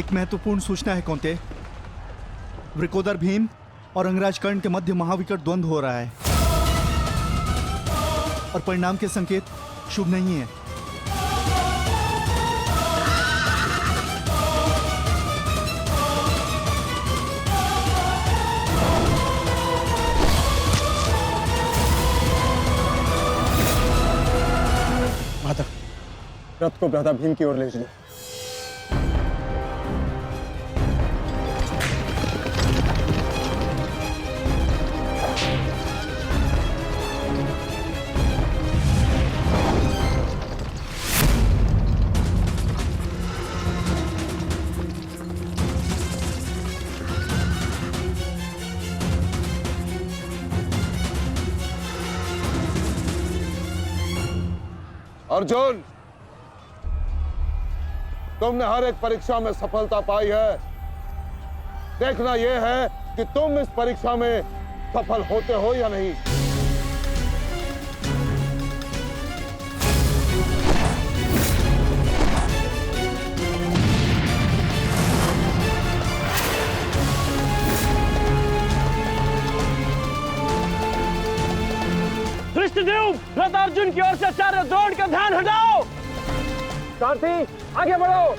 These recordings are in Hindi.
एक महत्वपूर्ण सूचना है कौंते। वृकोदर भीम और अंगराज कर्ण के मध्य महाविकट द्वंद्व हो रहा है और परिणाम के संकेत शुभ नहीं है। माता, रथ को भ्राता भीम की ओर ले चलो। अर्जुन, तुमने हर एक परीक्षा में सफलता पाई है। देखना यह है कि तुम इस परीक्षा में सफल होते हो या नहीं। धृष्टद्युम्न, रथ अर्जुन की ओर से आचार्य द्रोण का ध्यान हटाओ। सारथी, आगे बढ़ो।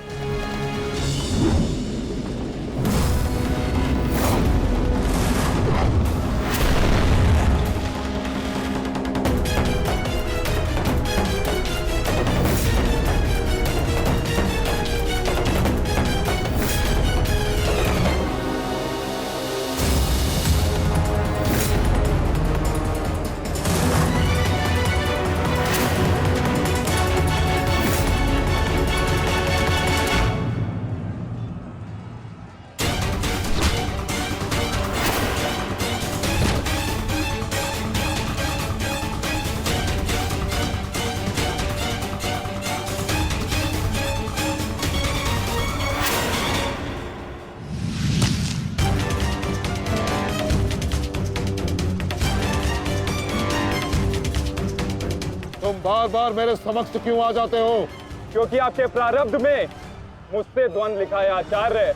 बार बार मेरे समक्ष क्यों आ जाते हो? क्योंकि आपके प्रारब्ध में मुझसे द्वंद्व लिखा है आचार्य,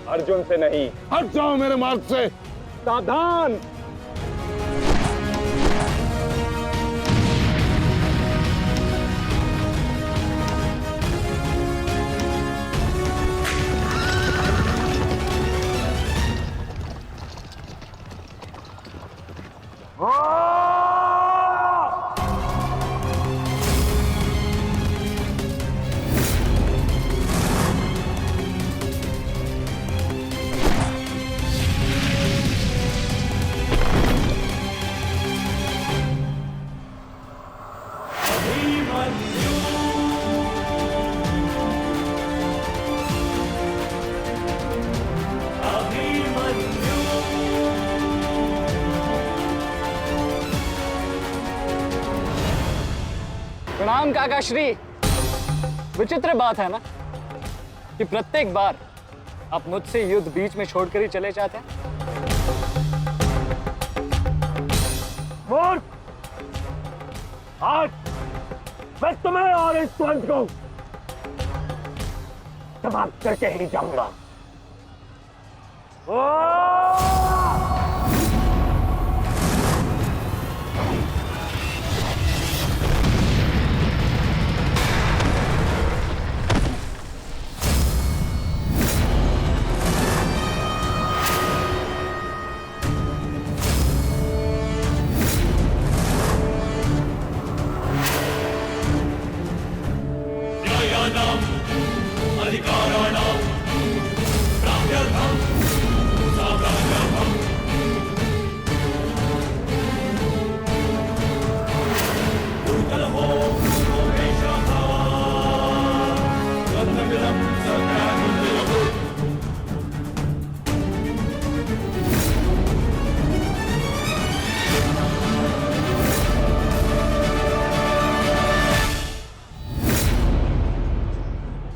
अर्जुन से नहीं। हट जाओ मेरे मार्ग से। सावधान। प्रणाम काका श्री। विचित्र बात है ना कि प्रत्येक बार आप मुझसे युद्ध बीच में छोड़कर ही चले जाते हैं। मूर्ख! आज मैं तुम्हें और इस द्वंद्व को समाप्त करके ही जाऊंगा।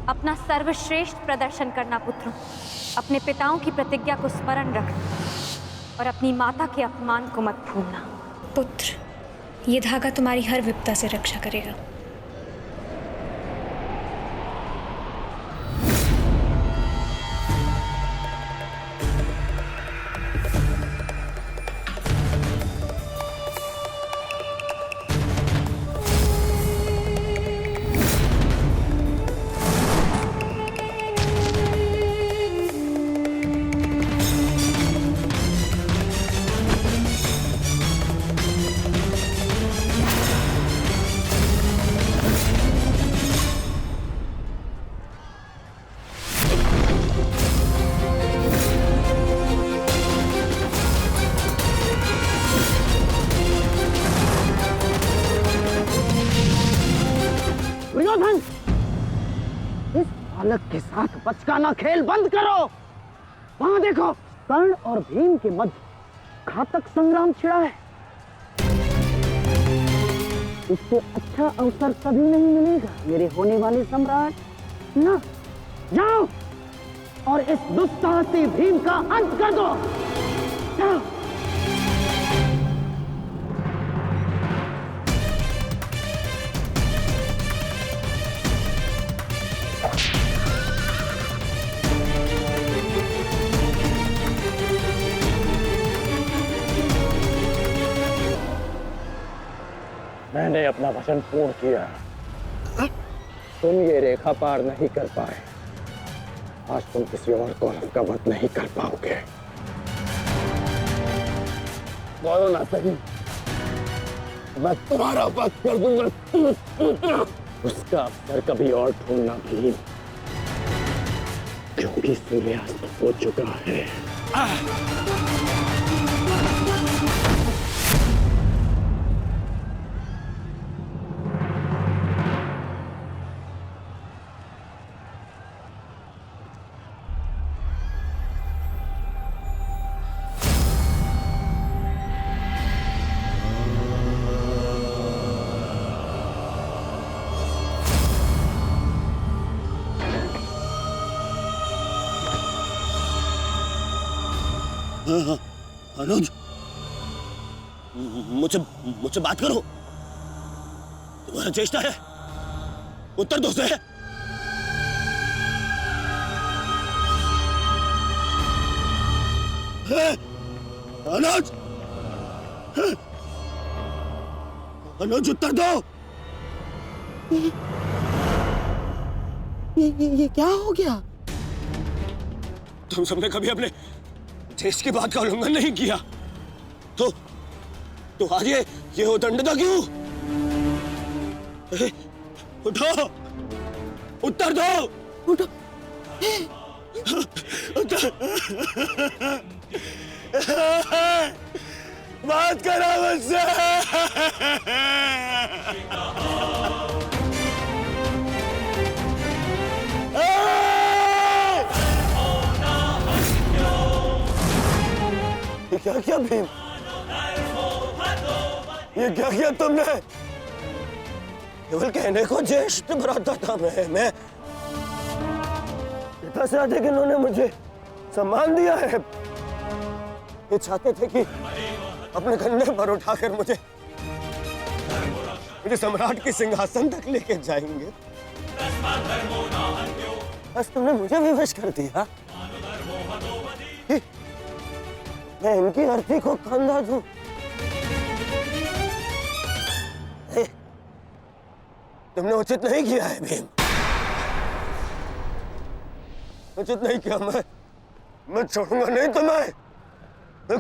अपना सर्वश्रेष्ठ प्रदर्शन करना पुत्रों। अपने पिताओं की प्रतिज्ञा को स्मरण रखना और अपनी माता के अपमान को मत भूलना। पुत्र, ये धागा तुम्हारी हर विपदा से रक्षा करेगा। बालक के साथ बचकाना खेल बंद करो। वहां देखो, कर्ण और भीम के मध्य घातक संग्राम छिड़ा है। इससे अच्छा अवसर कभी नहीं मिलेगा मेरे होने वाले सम्राट। ना, जाओ और इस दुस्साहसी भीम का अंत कर दो। जाओ। मैंने अपना वचन पूर्ण किया। तुम ये रेखा पार नहीं कर पाए, आज तुम किसी और को का वध नहीं कर पाओगे। बोलो ना सही, मैं तुम्हारा वध कर दूंगा। उसका अवसर कभी और ढूंढना भी, क्योंकि सूर्यास्त हो चुका है। अनुज, मुझसे बात करो। तुम्हारा चेष्टा है, उत्तर दो से। अनुज, अनुज उत्तर दो। ये क्या हो गया? तुम सबने कभी अपने देश की बात का उल्लंघन नहीं किया, तो आज ये उदंडता क्यों? उठो, उत्तर दो। उठो। उत्तर। बात करो मुझसे। क्या क्या भीम, ये क्या किया तुमने? केवल कहने को ज्येष्ठ भ्राता था मैं पिता से अधिक इन्होंने मुझे सम्मान दिया है। ये चाहते थे कि अपने कंधे पर उठाकर मुझे सम्राट के सिंहासन तक लेके जाएंगे। बस तुमने मुझे विवश कर दिया। मैं इनकी अर्थी को कंधा दूं। तुमने उचित नहीं किया है भीम, उचित नहीं किया। मैं छोड़ूंगा नहीं तुम्हें,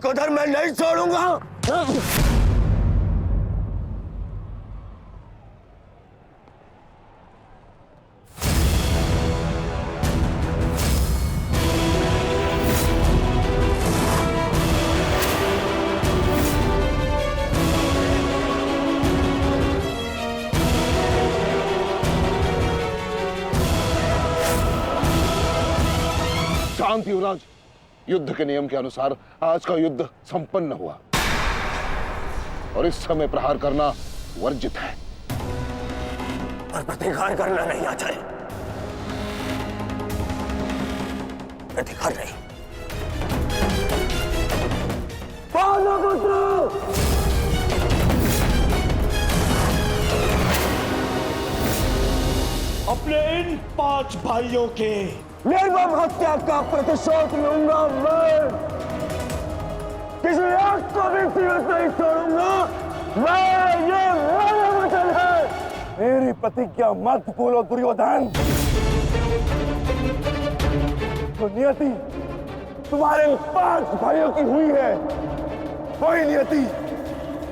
उधर मैं नहीं छोड़ूंगा। शांत युवराज, युद्ध के नियम के अनुसार आज का युद्ध संपन्न हुआ और इस समय प्रहार करना वर्जित है। पर प्रतिकार करना नहीं आचार्य, प्रतिकार नहीं। अपने इन 5 भाइयों के निर्मम हत्या का प्रतिशोध लूंगा मैं। किसी एक को भी जीवित नहीं छोड़ूंगा मैं, ये मेरा वचन है। मेरी प्रतिज्ञा मत भूलो दुर्योधन। तो नियति तुम्हारे 5 भाइयों की हुई है, वही नियति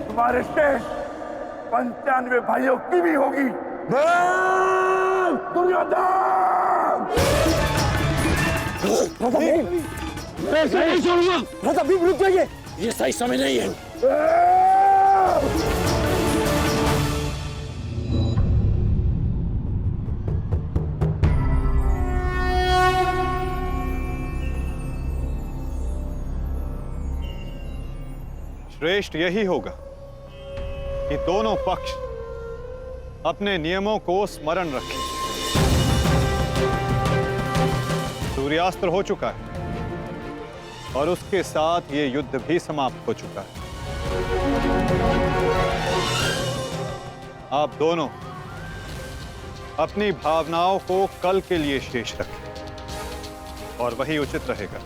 तुम्हारे शेष 95 भाइयों की भी होगी। दुर्योधन! मैं ऐसे नहीं छोड़ूंगा। राजा भीम रुक जाइए, ये सही समय नहीं है। श्रेष्ठ यही होगा कि दोनों पक्ष अपने नियमों को स्मरण रखें। सूर्यास्त हो चुका है और उसके साथ ये युद्ध भी समाप्त हो चुका है। आप दोनों अपनी भावनाओं को कल के लिए शेष रखें और वही उचित रहेगा।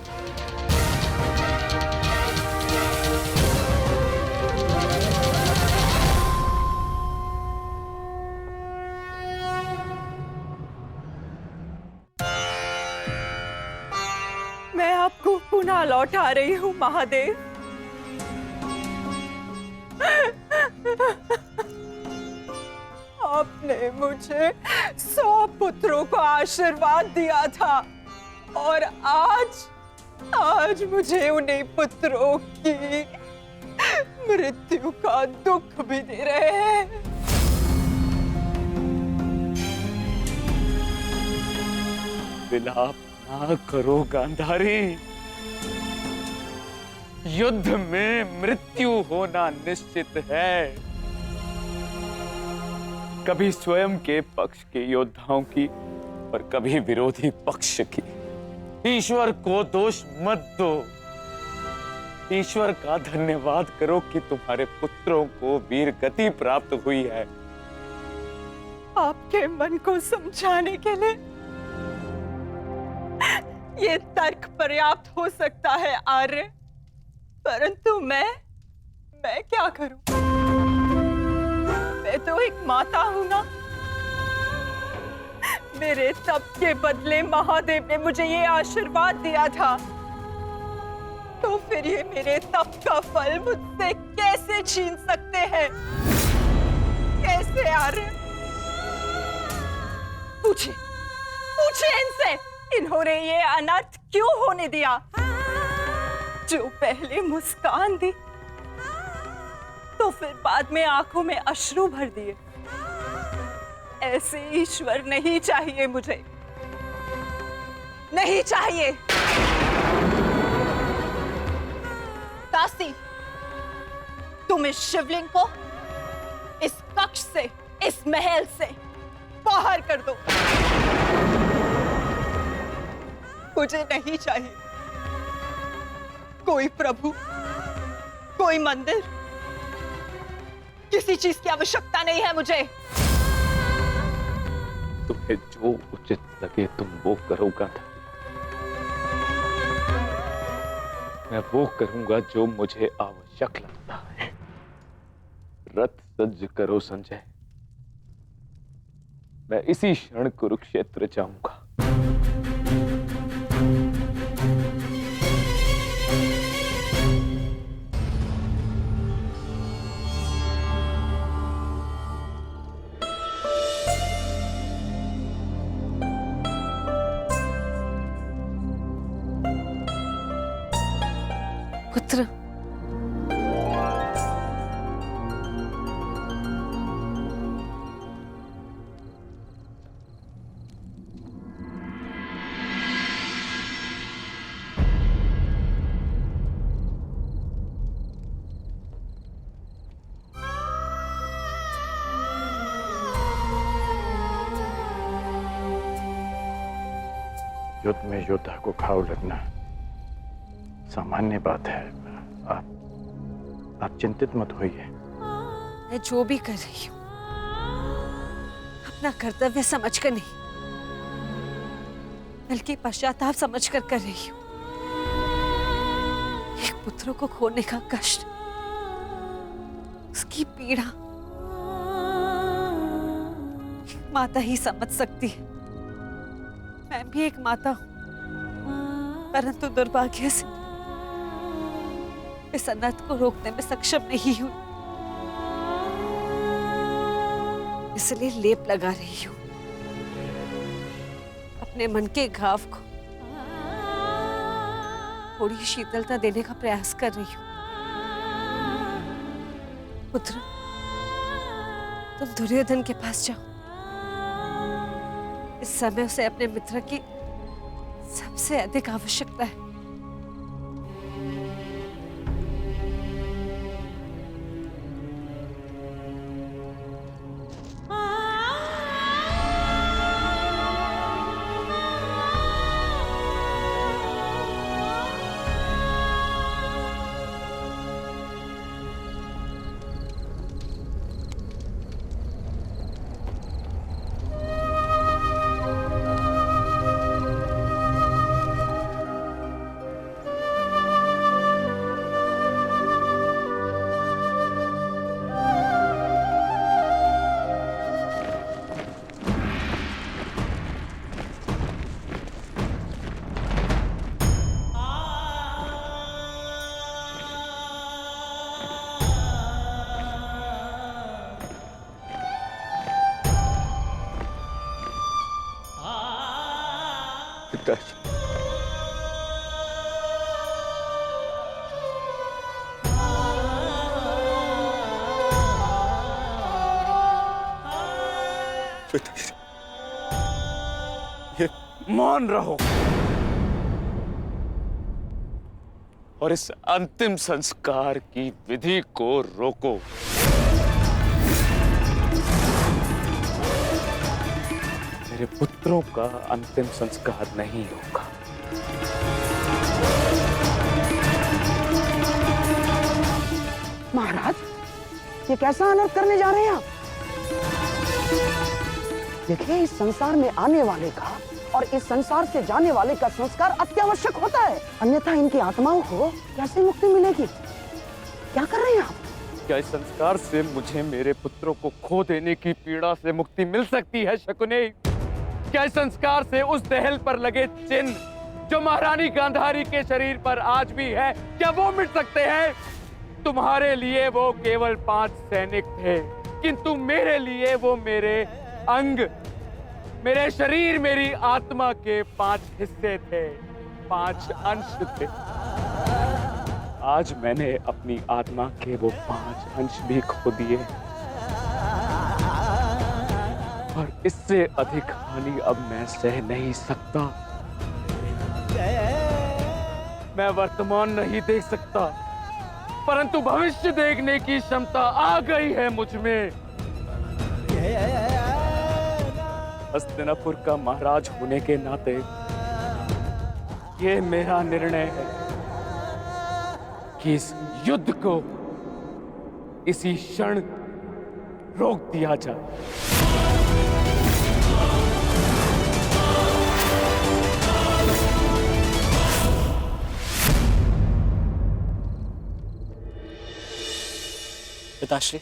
मैं आपको पुनः लौटा रही हूँ महादेव। आपने मुझे 100 पुत्रों को आशीर्वाद दिया था और आज मुझे उन्हीं पुत्रों की मृत्यु का दुख भी दे रहे हैं। विलाप ना करो गांधारी। युद्ध में मृत्यु होना निश्चित है। कभी स्वयं के पक्ष के योद्धाओं की और कभी विरोधी पक्ष की। ईश्वर को दोष मत दो। ईश्वर का धन्यवाद करो कि तुम्हारे पुत्रों को वीर गति प्राप्त हुई है। आपके मन को समझाने के लिए ये तर्क पर्याप्त हो सकता है आर्य, परंतु मैं क्या करूं? मैं तो एक माता हूं ना। मेरे तप के बदले महादेव ने मुझे ये आशीर्वाद दिया था, तो फिर ये मेरे तप का फल मुझसे कैसे छीन सकते हैं? कैसे आर्य? पूछिए इनसे, इन्होंने ये अनर्थ क्यों होने दिया? जो पहले मुस्कान दी तो फिर बाद में आंखों में अश्रु भर दिए। ऐसे ईश्वर नहीं चाहिए मुझे, नहीं चाहिए। दासी, तुम इस शिवलिंग को इस कक्ष से, इस महल से बाहर कर दो। मुझे नहीं चाहिए कोई प्रभु, कोई मंदिर, किसी चीज की आवश्यकता नहीं है मुझे। तुम्हें जो उचित लगे तुम वो करो गांधारी। मैं वो करूंगा जो मुझे आवश्यक लगता है। रथ सज्ज करो संजय। मैं इसी क्षण कुरुक्षेत्र जाऊंगा। पुत्र, युद्ध में योद्धा को घाव लगना सामान्य बात है। आप चिंतित मत होइए। मैं जो भी कर रही हूँ अपना कर्तव्य समझकर नहीं, बल्कि पश्चाताप समझकर कर रही हूँ। एक पुत्र को खोने का कष्ट, उसकी पीड़ा एक माता ही समझ सकती है। मैं भी एक माता हूँ, परंतु दुर्भाग्य से इस अनर्थ को रोकने में सक्षम नहीं हूं। इसलिए लेप लगा रही हूं अपने मन के घाव को, थोड़ी शीतलता देने का प्रयास कर रही हूं। पुत्र, तुम दुर्योधन के पास जाओ। इस समय उसे अपने मित्र की सबसे अधिक आवश्यकता है। पिताजी। पिताजी, ये मौन रहो और इस अंतिम संस्कार की विधि को रोको। मेरे पुत्रों का अंतिम संस्कार नहीं होगा। महाराज, ये कैसा अनर्थ करने जा रहे हैं आप? देखिए, इस संसार में आने वाले का और इस संसार से जाने वाले का संस्कार अत्यावश्यक होता है, अन्यथा इनकी आत्माओं को कैसे मुक्ति मिलेगी? क्या कर रहे हैं आप? क्या इस संस्कार से मुझे मेरे पुत्रों को खो देने की पीड़ा से मुक्ति मिल सकती है शकुनी? क्या इस संस्कार से उस दहल पर लगे चिन्ह जो महारानी गांधारी के शरीर पर आज भी है, क्या वो मिट सकते हैं? तुम्हारे लिए वो केवल 5 सैनिक थे, किंतु मेरे लिए वो मेरे अंग, मेरे शरीर, मेरी आत्मा के 5 हिस्से थे, 5 अंश थे। आज मैंने अपनी आत्मा के वो 5 अंश भी खो दिए और इससे अधिक हानि अब मैं सह नहीं सकता। मैं वर्तमान नहीं देख सकता, परंतु भविष्य देखने की क्षमता आ गई है मुझ में। हस्तिनापुर का महाराज होने के नाते ये मेरा निर्णय है कि इस युद्ध को इसी क्षण रोक दिया जाए। पिताश्री,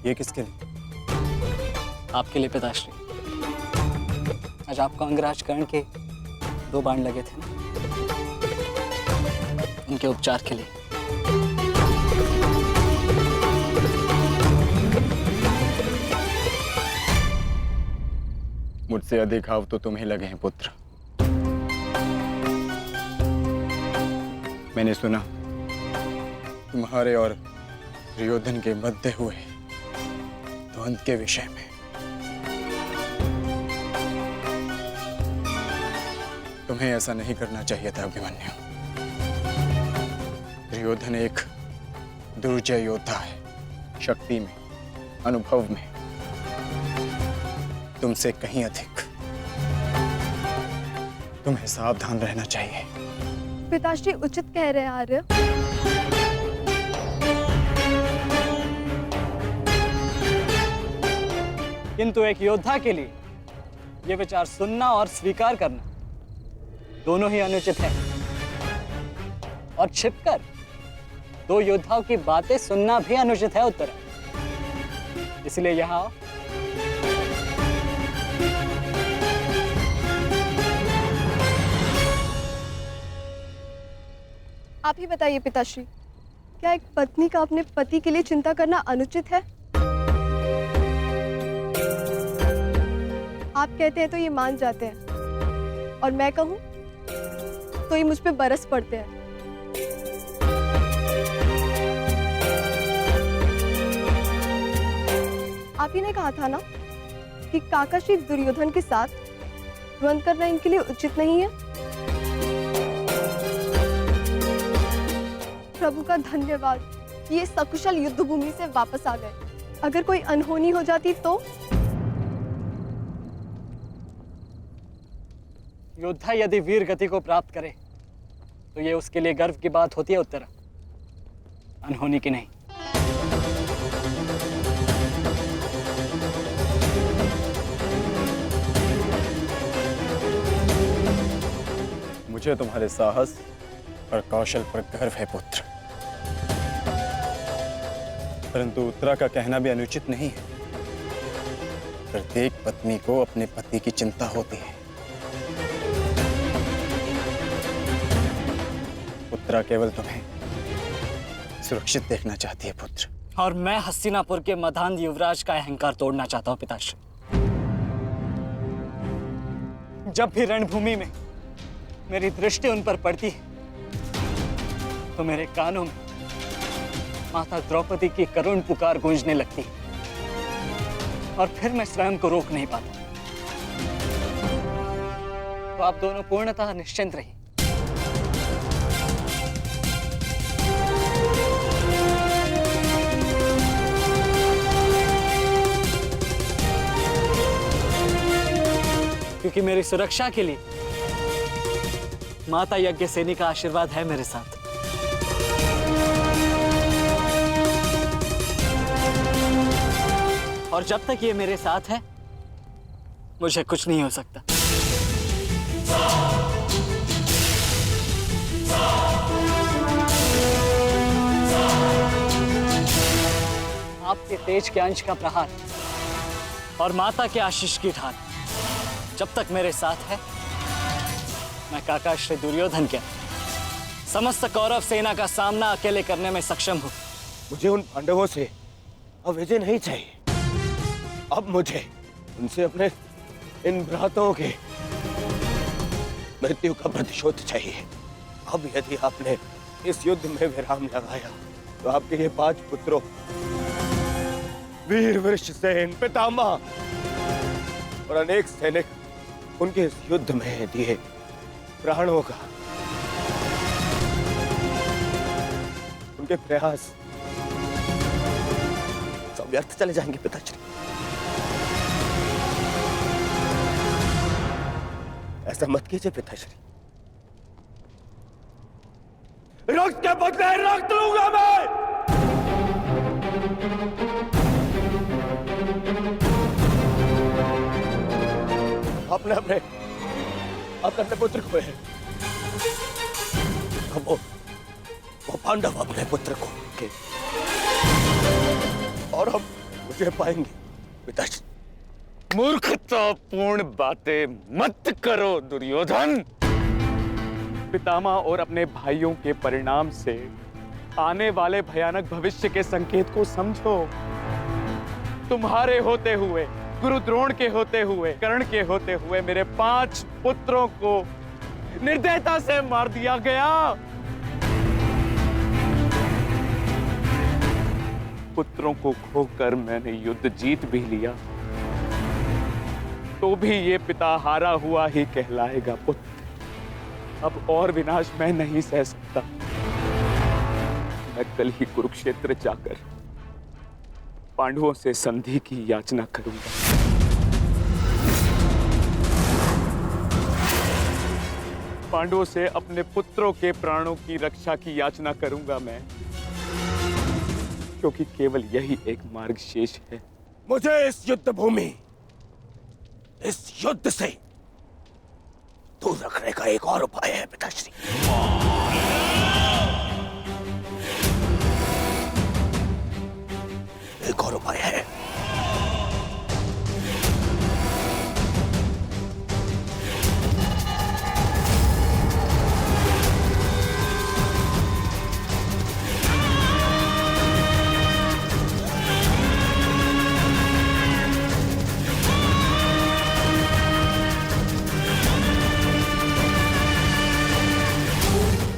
ये किसके लिए? आपके लिए पिताश्री। आज आपको अंगराज कर्ण के 2 बाण लगे थे ना, उनके उपचार के लिए। मुझसे अधिक घाव तो तुम्हें लगे हैं पुत्र। मैंने सुना तुम्हारे और दुर्योधन के मध्य हुए द्वंद्व के विषय में। तुम्हें ऐसा नहीं करना चाहिए था अभिमन्यु। दुर्योधन एक दुर्जय योद्धा है, शक्ति में, अनुभव में तुमसे कहीं अधिक। तुम्हें सावधान रहना चाहिए। पिताश्री उचित कह रहे हैं आर्य। किंतु एक योद्धा के लिए यह विचार सुनना और स्वीकार करना दोनों ही अनुचित है, और छिपकर 2 योद्धाओं की बातें सुनना भी अनुचित है उत्तरा। इसलिए यहां आओ। आप ही बताइए पिताश्री, क्या एक पत्नी का अपने पति के लिए चिंता करना अनुचित है? आप कहते हैं तो ये मान जाते हैं, और मैं कहूं तो ये मुझ पे बरस पड़ते हैं। आप ही ने कहा था ना कि काका श्री दुर्योधन के साथ द्वंद्व करना इनके लिए उचित नहीं है। प्रभु का धन्यवाद कि ये सकुशल युद्ध भूमि से वापस आ गए। अगर कोई अनहोनी हो जाती तो? योद्धा यदि वीर गति को प्राप्त करे तो ये उसके लिए गर्व की बात होती है उत्तरा, अनहोनी की नहीं। मुझे तुम्हारे साहस और कौशल पर गर्व है पुत्र, परंतु उत्तरा का कहना भी अनुचित नहीं है। प्रत्येक पत्नी को अपने पति की चिंता होती है। उत्तरा केवल तुम्हें सुरक्षित देखना चाहती है पुत्र। और मैं हस्तिनापुर के मधान युवराज का अहंकार तोड़ना चाहता हूं पिताश्री। जब भी रणभूमि में मेरी दृष्टि उन पर पड़ती है तो मेरे कानों में माता द्रौपदी की करुण पुकार गूंजने लगती है और फिर मैं स्वयं को रोक नहीं पाता। तो आप दोनों पूर्णतः निश्चिंत रहिए। क्योंकि मेरी सुरक्षा के लिए माता यज्ञसेनी का आशीर्वाद है मेरे साथ। और जब तक ये मेरे साथ है मुझे कुछ नहीं हो सकता। आपके तेज के अंश का प्रहार और माता के आशीष की ढाल जब तक मेरे साथ है, मैं काका श्री दुर्योधन के समस्त कौरव सेना का सामना अकेले करने में सक्षम हूं। मुझे उन पांडवों से अब विजय नहीं चाहिए। अब मुझे उनसे अपने इन भ्राताओं के मृत्यु का प्रतिशोध चाहिए। अब यदि आपने इस युद्ध में विराम लगाया तो आपके ये 5 पुत्रों वीर वृषसेन, पितामह और अनेक सैनिक उनके इस युद्ध में दिए प्राणों का, उनके प्रयास सब व्यर्थ चले जाएंगे पिताश्री। ऐसा मत कीजिए पिताश्री। रक्त के बदले रक्त लूंगा मैं। आपने अपने पुत्र को है। अब वो पांडव अपने पुत्र को के और हम मुझे पाएंगे पिताश्री। मूर्खतापूर्ण बातें मत करो दुर्योधन। पितामह और अपने भाइयों के परिणाम से आने वाले भयानक भविष्य के संकेत को समझो। तुम्हारे होते हुए, गुरु द्रोण के होते हुए, कर्ण के होते हुए मेरे 5 पुत्रों को निर्दयता से मार दिया गया। पुत्रों को खोकर मैंने युद्ध जीत भी लिया, तो भी ये पिता हारा हुआ ही कहलाएगा पुत्र। अब और विनाश मैं नहीं सह सकता। मैं कल ही कुरुक्षेत्र जाकर पांडवों से संधि की याचना करूंगा। पांडवों से अपने पुत्रों के प्राणों की रक्षा की याचना करूंगा मैं, क्योंकि केवल यही एक मार्ग शेष है। मुझे इस युद्ध भूमि, इस युद्ध से दूर रखने का एक और उपाय है पिताश्री। एक और उपाय है।